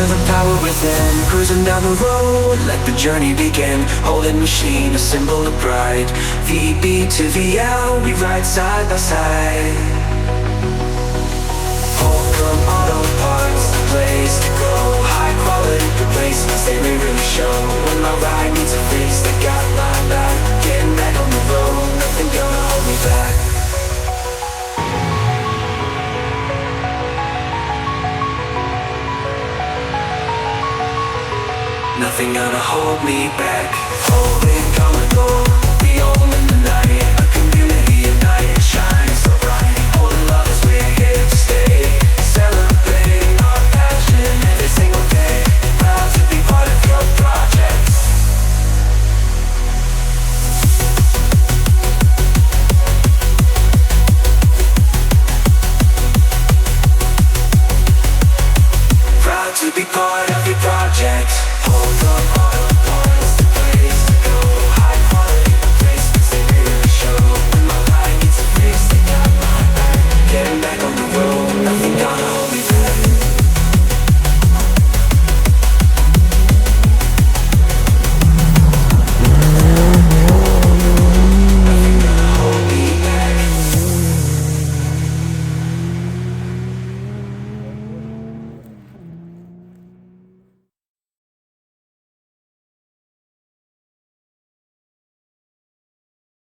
feel the power within. Cruising down the road, let the journey begin. Holden machine, a symbol of pride. VB to VL, we ride side by side. Holdcom auto parts, place to go. High quality replacements, they may really show. When my ride needs a face, they got my back. Getting back on the road, nothing gonna hold me back. Nothing gonna hold me back. Holding Commodore, we own in the night. A community united, shines so bright. Holding lovers, we're here to stay. Celebrating our passion every single day. Proud to be part of your project. Proud to be part of your project.